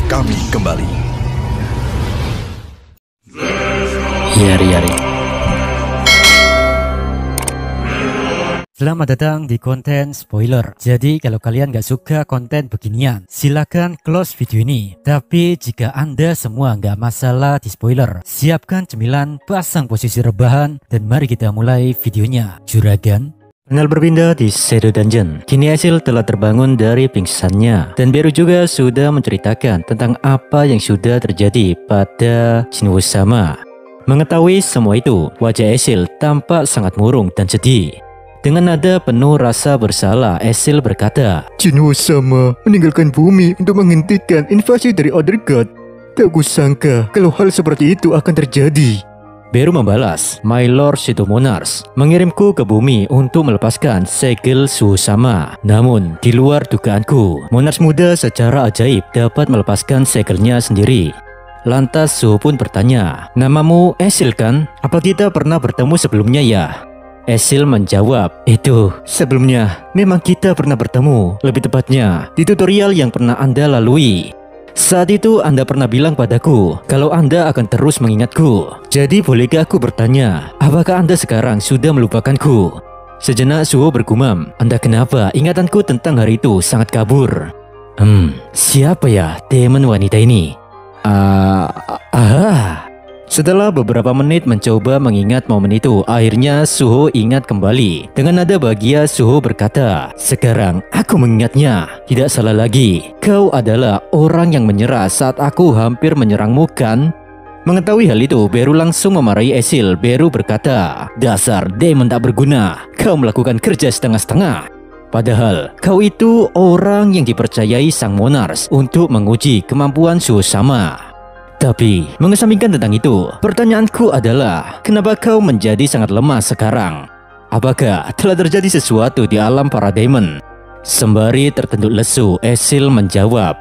kami kembali. Yari. Selamat datang di konten spoiler. Jadi kalau kalian gak suka konten beginian, silakan close video ini. Tapi jika anda semua gak masalah di spoiler, siapkan cemilan, pasang posisi rebahan, dan mari kita mulai videonya. Juragan Panel berpindah di Shadow Dungeon. Kini Asil telah terbangun dari pingsannya, dan Beru juga sudah menceritakan tentang apa yang sudah terjadi pada Jinwoo sama. Mengetahui semua itu, wajah Asil tampak sangat murung dan sedih. Dengan nada penuh rasa bersalah, Asil berkata, Jinwoo sama meninggalkan bumi untuk menghentikan invasi dari Other God. Tak kusangka kalau hal seperti itu akan terjadi. Beru membalas, My Lord Shadow Monarchs mengirimku ke bumi untuk melepaskan segel Suho sama. Namun, di luar dugaanku, Monarchs muda secara ajaib dapat melepaskan segelnya sendiri. Lantas Suho pun bertanya, namamu Asil kan? Apa kita pernah bertemu sebelumnya ya? Asil menjawab, itu sebelumnya memang kita pernah bertemu. Lebih tepatnya, di tutorial yang pernah Anda lalui. Saat itu Anda pernah bilang padaku kalau Anda akan terus mengingatku. Jadi bolehkah aku bertanya, apakah Anda sekarang sudah melupakanku? Sejenak Suho bergumam, Anda kenapa ingatanku tentang hari itu sangat kabur? Siapa ya demon wanita ini? Setelah beberapa menit mencoba mengingat momen itu, akhirnya Suho ingat kembali. Dengan nada bahagia, Suho berkata, sekarang aku mengingatnya. Tidak salah lagi, kau adalah orang yang menyerah saat aku hampir menyerangmu kan? Mengetahui hal itu, Beru langsung memarahi Asil. Beru berkata, dasar demon tak berguna, kau melakukan kerja setengah-setengah. Padahal kau itu orang yang dipercayai sang Monarchs untuk menguji kemampuan Suho sama. Tapi, mengesampingkan tentang itu, pertanyaanku adalah, kenapa kau menjadi sangat lemah sekarang? Apakah telah terjadi sesuatu di alam para demon? Sembari tertunduk lesu, Asil menjawab,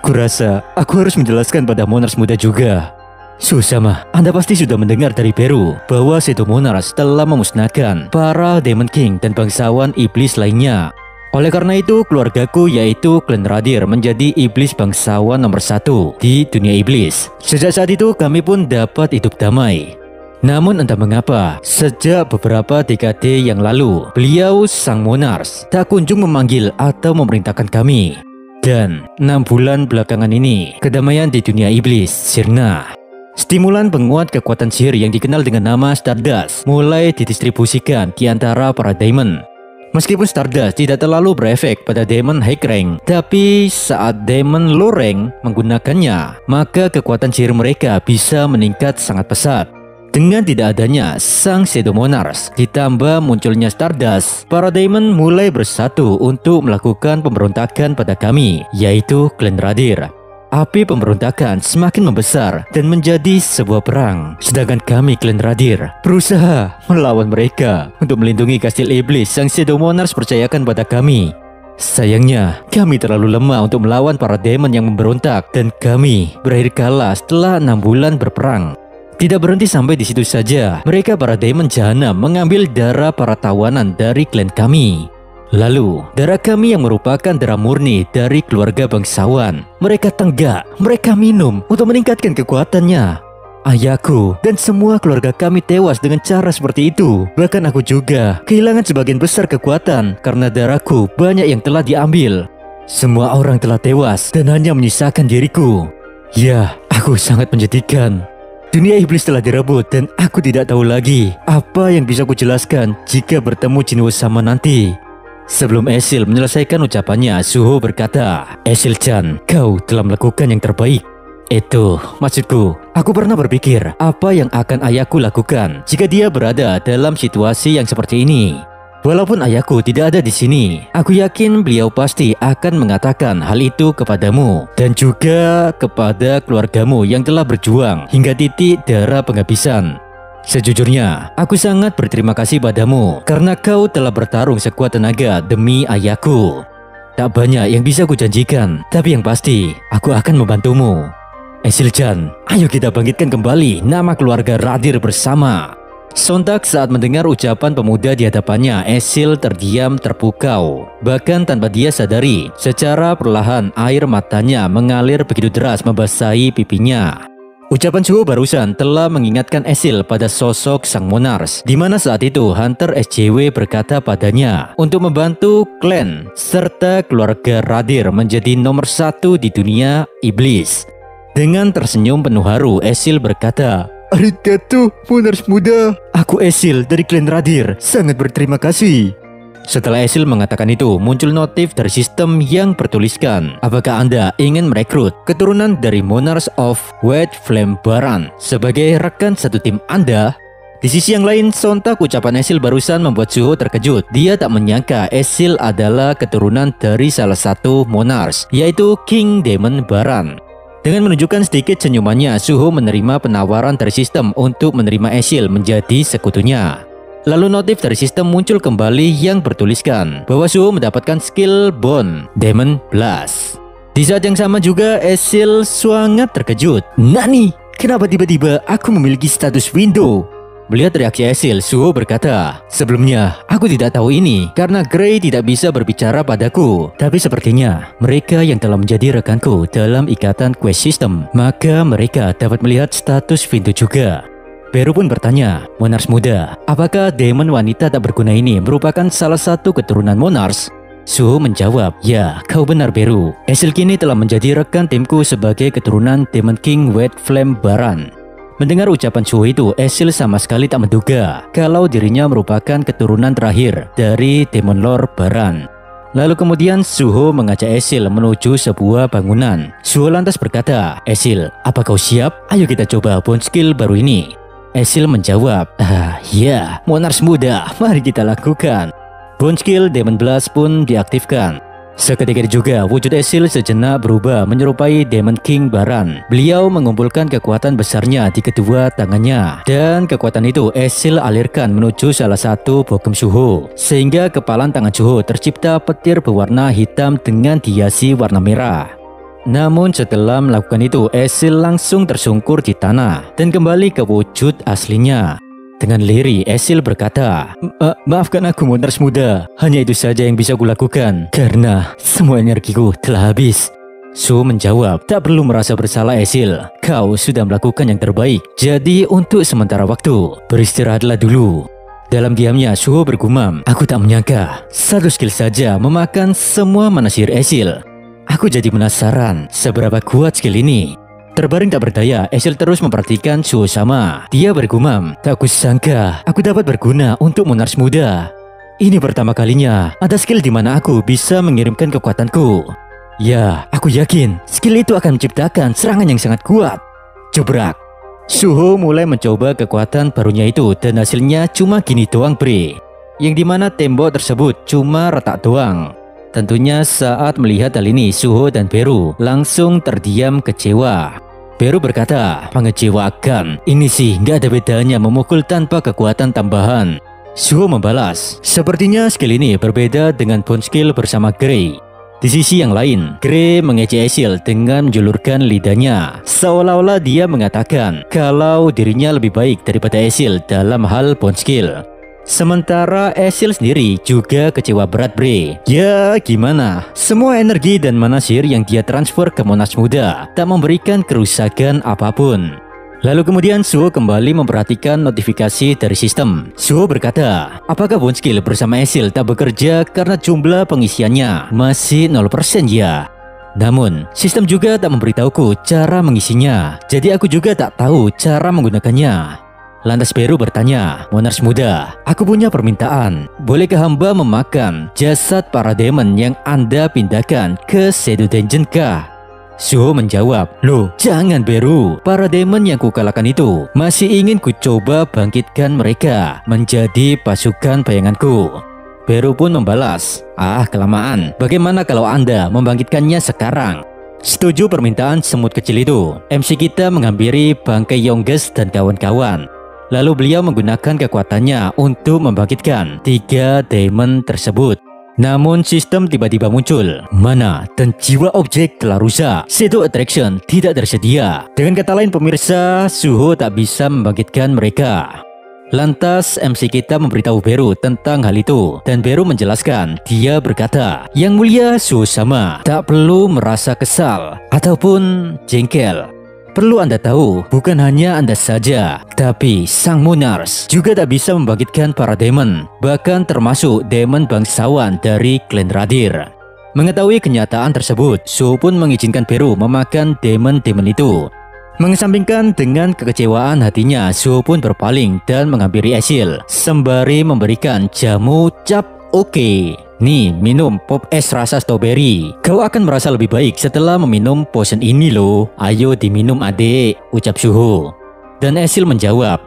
kurasa aku harus menjelaskan pada Monarchs muda juga. Suho sama, Anda pasti sudah mendengar dari Beru bahwa Shadow Monarchs telah memusnahkan para Demon King dan bangsawan iblis lainnya. Oleh karena itu, keluargaku yaitu klan Radir menjadi iblis bangsawan nomor 1 di dunia iblis. Sejak saat itu kami pun dapat hidup damai. Namun entah mengapa, sejak beberapa dekade yang lalu, beliau sang Monarchs tak kunjung memanggil atau memerintahkan kami. Dan 6 bulan belakangan ini, kedamaian di dunia iblis sirna. Stimulan penguat kekuatan sihir yang dikenal dengan nama Stardust mulai didistribusikan di antara para demon. Meskipun Stardust tidak terlalu berefek pada demon high rank, tapi saat demon low rank menggunakannya, maka kekuatan sihir mereka bisa meningkat sangat pesat. Dengan tidak adanya sang Shadow Monarchs ditambah munculnya Stardust, para demon mulai bersatu untuk melakukan pemberontakan pada kami, yaitu klan Radir. Api pemberontakan semakin membesar dan menjadi sebuah perang. Sedangkan kami klan Radir berusaha melawan mereka untuk melindungi kastil iblis yang Shadow Monarchs percayakan pada kami. Sayangnya, kami terlalu lemah untuk melawan para demon yang memberontak dan kami berakhir kalah setelah 6 bulan berperang. Tidak berhenti sampai di situ saja, mereka para demon jahanam mengambil darah para tawanan dari klan kami. Lalu, darah kami yang merupakan darah murni dari keluarga bangsawan, mereka tenggak, mereka minum untuk meningkatkan kekuatannya. Ayahku dan semua keluarga kami tewas dengan cara seperti itu. Bahkan aku juga kehilangan sebagian besar kekuatan karena darahku banyak yang telah diambil. Semua orang telah tewas dan hanya menyisakan diriku. Ya, aku sangat menyedihkan. Dunia iblis telah direbut dan aku tidak tahu lagi apa yang bisa kujelaskan jika bertemu Jinwoo sama nanti. Sebelum Asil menyelesaikan ucapannya, Suho berkata, Asil-chan, kau telah melakukan yang terbaik. Itu maksudku, aku pernah berpikir apa yang akan ayahku lakukan jika dia berada dalam situasi yang seperti ini. Walaupun ayahku tidak ada di sini, aku yakin beliau pasti akan mengatakan hal itu kepadamu dan juga kepada keluargamu yang telah berjuang hingga titik darah penghabisan. Sejujurnya, aku sangat berterima kasih padamu karena kau telah bertarung sekuat tenaga demi ayahku. Tak banyak yang bisa kujanjikan, tapi yang pasti, aku akan membantumu. Asil-chan, ayo kita bangkitkan kembali nama keluarga Radir bersama. Sontak saat mendengar ucapan pemuda di hadapannya, Esil terdiam terpukau. Bahkan tanpa dia sadari, secara perlahan air matanya mengalir begitu deras membasahi pipinya. Ucapan Suho barusan telah mengingatkan Esil pada sosok sang monars, di mana saat itu Hunter SJW berkata padanya untuk membantu klan serta keluarga Radir menjadi nomor 1 di dunia iblis. Dengan tersenyum penuh haru, Esil berkata, Arigato, monars muda. Aku Esil dari klan Radir, sangat berterima kasih. Setelah Esil mengatakan itu, muncul notif dari sistem yang bertuliskan, apakah Anda ingin merekrut keturunan dari Monarchs of White Flame Baran sebagai rekan satu tim Anda? Di sisi yang lain, sontak ucapan Esil barusan membuat Suho terkejut. Dia tak menyangka Esil adalah keturunan dari salah satu Monarchs, yaitu King Demon Baran. Dengan menunjukkan sedikit senyumannya, Suho menerima penawaran dari sistem untuk menerima Esil menjadi sekutunya. Lalu notif dari sistem muncul kembali yang bertuliskan bahwa Suho mendapatkan skill Bone Demon Blast. Di saat yang sama juga Esil sangat terkejut. Nani? Kenapa tiba-tiba aku memiliki status window? Melihat reaksi Esil, Suho berkata, sebelumnya aku tidak tahu ini karena Gray tidak bisa berbicara padaku. Tapi sepertinya mereka yang telah menjadi rekanku dalam ikatan quest system, maka mereka dapat melihat status window juga. Beru pun bertanya, Monars muda, apakah demon wanita tak berguna ini merupakan salah satu keturunan Monars? Suho menjawab, ya, kau benar Beru. Esil kini telah menjadi rekan timku sebagai keturunan Demon King White Flame Baran. Mendengar ucapan Suho itu, Esil sama sekali tak menduga kalau dirinya merupakan keturunan terakhir dari Demon Lord Baran. Lalu kemudian Suho mengajak Esil menuju sebuah bangunan. Suho lantas berkata, Esil, apa kau siap? Ayo kita coba bone skill baru ini. Esil menjawab, ya, Monars muda, mari kita lakukan. Bone skill Demon Blast pun diaktifkan. Seketika juga wujud Esil sejenak berubah menyerupai Demon King Baran. Beliau mengumpulkan kekuatan besarnya di kedua tangannya, dan kekuatan itu Esil alirkan menuju salah satu bokem Suho, sehingga kepalan tangan Suho tercipta petir berwarna hitam dengan dihiasi warna merah. Namun setelah melakukan itu, Esil langsung tersungkur di tanah dan kembali ke wujud aslinya. Dengan lirih, Esil berkata, maafkan aku Monars muda, hanya itu saja yang bisa kulakukan karena semua energiku telah habis. Suho menjawab, tak perlu merasa bersalah Esil, kau sudah melakukan yang terbaik. Jadi untuk sementara waktu, beristirahatlah dulu. Dalam diamnya, Suho bergumam, aku tak menyangka satu skill saja memakan semua mana sihir Esil. Aku jadi penasaran seberapa kuat skill ini. Terbaring tak berdaya, Esil terus memperhatikan Suho sama. Dia bergumam, tak kusangka aku dapat berguna untuk Monars muda. Ini pertama kalinya ada skill di mana aku bisa mengirimkan kekuatanku. Ya, aku yakin skill itu akan menciptakan serangan yang sangat kuat. Jebrak. Suho mulai mencoba kekuatan barunya itu dan hasilnya cuma gini doang bre. Yang dimana tembok tersebut cuma retak doang. Tentunya saat melihat hal ini, Suho dan Beru langsung terdiam kecewa. Beru berkata, mengecewakan, ini sih nggak ada bedanya memukul tanpa kekuatan tambahan. Suho membalas, sepertinya skill ini berbeda dengan bone skill bersama Gray. Di sisi yang lain, Gray mengejek Esil dengan menjulurkan lidahnya, seolah-olah dia mengatakan kalau dirinya lebih baik daripada Esil dalam hal bone skill. Sementara Esil sendiri juga kecewa berat bre. Ya gimana, semua energi dan mana sihir yang dia transfer ke Monars muda tak memberikan kerusakan apapun. Lalu kemudian Suho kembali memperhatikan notifikasi dari sistem. Suho berkata, apakah bone skill bersama Esil tak bekerja karena jumlah pengisiannya masih 0% ya? Namun, sistem juga tak memberitahuku cara mengisinya, jadi aku juga tak tahu cara menggunakannya. Lantas Beru bertanya, Monars muda, aku punya permintaan. Bolehkah hamba memakan jasad para demon yang Anda pindahkan ke Shadow Dungeon kah? Suho menjawab, loh jangan Beru, para demon yang kukalahkan itu masih ingin kucoba bangkitkan mereka menjadi pasukan bayanganku. Beru pun membalas, kelamaan, bagaimana kalau Anda membangkitkannya sekarang? Setuju permintaan semut kecil itu, MC kita menghampiri bangkai Yongges dan kawan-kawan. Lalu beliau menggunakan kekuatannya untuk membangkitkan 3 demon tersebut. Namun sistem tiba-tiba muncul, mana dan jiwa objek telah rusak. Shadow Attraction tidak tersedia. Dengan kata lain pemirsa, Suho tak bisa membangkitkan mereka. Lantas MC kita memberitahu Beru tentang hal itu dan Beru menjelaskan. Dia berkata, "Yang mulia Suho sama tak perlu merasa kesal ataupun jengkel. Perlu Anda tahu, bukan hanya Anda saja, tapi sang monarch juga tak bisa membangkitkan para demon, bahkan termasuk demon bangsawan dari klan Radir." Mengetahui kenyataan tersebut, Suho pun mengizinkan Beru memakan demon-demon itu. Mengesampingkan dengan kekecewaan hatinya, Suho pun berpaling dan menghampiri Esil sembari memberikan jamu cap oke. Nih, minum pop es rasa stroberi. Kau akan merasa lebih baik setelah meminum potion ini loh. Ayo diminum adik, ucap Suho. Dan Esil menjawab,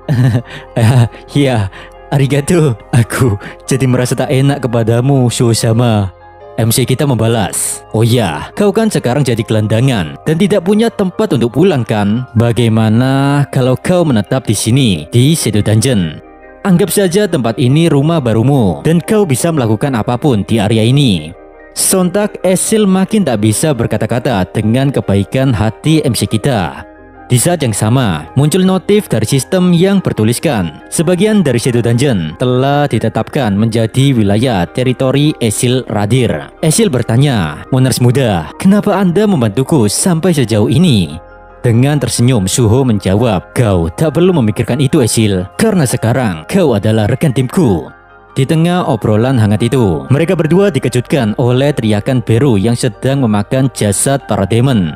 "Ya, arigato. Aku jadi merasa tak enak kepadamu, Suho sama." MC kita membalas, "Oh ya, kau kan sekarang jadi gelandangan dan tidak punya tempat untuk pulang kan? Bagaimana kalau kau menetap di sini, di Shadow Dungeon? Anggap saja tempat ini rumah barumu dan kau bisa melakukan apapun di area ini." Sontak Esil makin tak bisa berkata-kata dengan kebaikan hati MC kita. Di saat yang sama, muncul notif dari sistem yang bertuliskan, sebagian dari Shadow Dungeon telah ditetapkan menjadi wilayah teritori Esil Radir. Esil bertanya, "Monarch muda, kenapa Anda membantuku sampai sejauh ini?" Dengan tersenyum, Suho menjawab, "Kau tak perlu memikirkan itu Esil, karena sekarang kau adalah rekan timku." Di tengah obrolan hangat itu, mereka berdua dikejutkan oleh teriakan Beru yang sedang memakan jasad para demon.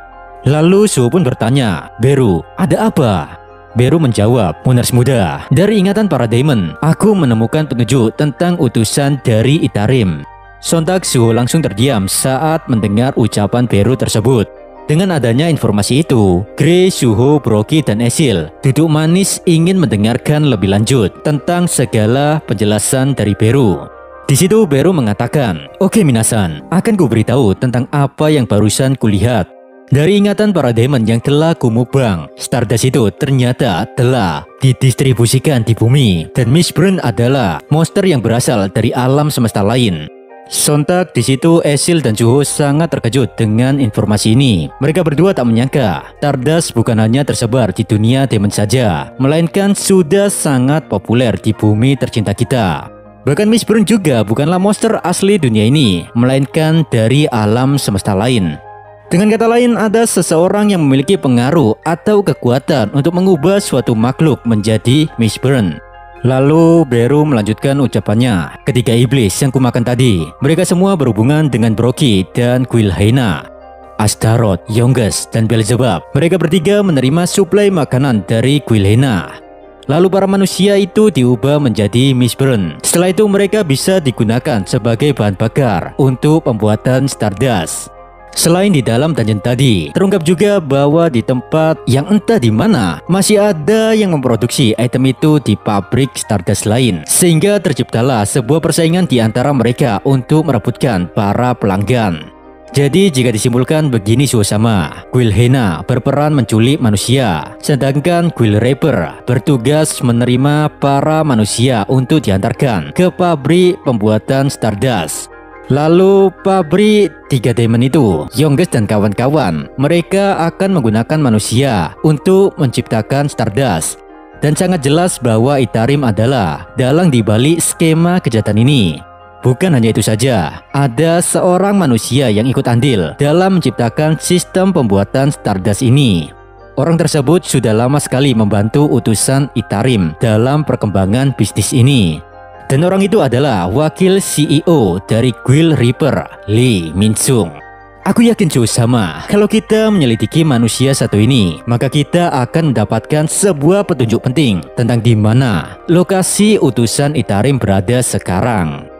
Lalu Suho pun bertanya, "Beru, ada apa?" Beru menjawab, "Monarch muda, dari ingatan para demon, aku menemukan petunjuk tentang utusan dari Itarim." Sontak Suho langsung terdiam saat mendengar ucapan Beru tersebut. Dengan adanya informasi itu, Grey, Suho, Broky, dan Esil duduk manis ingin mendengarkan lebih lanjut tentang segala penjelasan dari Beru. Di situ Beru mengatakan, "Oke minasan, akan kuberitahu tentang apa yang barusan kulihat. Dari ingatan para demon yang telah kumubang, Stardust itu ternyata telah didistribusikan di bumi, dan Mistborn adalah monster yang berasal dari alam semesta lain." Sontak di situ Esil dan Suho sangat terkejut dengan informasi ini. Mereka berdua tak menyangka Stardust bukan hanya tersebar di dunia demon saja, melainkan sudah sangat populer di bumi tercinta kita. Bahkan Mistborn juga bukanlah monster asli dunia ini, melainkan dari alam semesta lain. Dengan kata lain, ada seseorang yang memiliki pengaruh atau kekuatan untuk mengubah suatu makhluk menjadi Mistborn. Lalu Beru melanjutkan ucapannya, "Ketiga iblis yang kumakan tadi, mereka semua berhubungan dengan Broky dan Gwilhyena, Astaroth, Yonges, dan Beelzebub. Mereka bertiga menerima suplai makanan dari Gwilhyena. Lalu para manusia itu diubah menjadi Mistborn. Setelah itu mereka bisa digunakan sebagai bahan bakar untuk pembuatan Stardust. Selain di dalam dungeon tadi, terungkap juga bahwa di tempat yang entah di mana masih ada yang memproduksi item itu di pabrik Stardust lain, sehingga terciptalah sebuah persaingan di antara mereka untuk merebutkan para pelanggan. Jadi jika disimpulkan begini Suho sama, Gwilhyena berperan menculik manusia, sedangkan Gwilreaper bertugas menerima para manusia untuk diantarkan ke pabrik pembuatan Stardust. Lalu pabrik tiga demon itu, Yonges dan kawan-kawan, mereka akan menggunakan manusia untuk menciptakan Stardust. Dan sangat jelas bahwa Itarim adalah dalang di balik skema kejahatan ini. Bukan hanya itu saja, ada seorang manusia yang ikut andil dalam menciptakan sistem pembuatan Stardust ini. Orang tersebut sudah lama sekali membantu utusan Itarim dalam perkembangan bisnis ini. Dan orang itu adalah wakil CEO dari Gwilreaper, Lee Min-sung. Aku yakin Suho sama, kalau kita menyelidiki manusia satu ini, maka kita akan mendapatkan sebuah petunjuk penting tentang di mana lokasi utusan Itarim berada sekarang.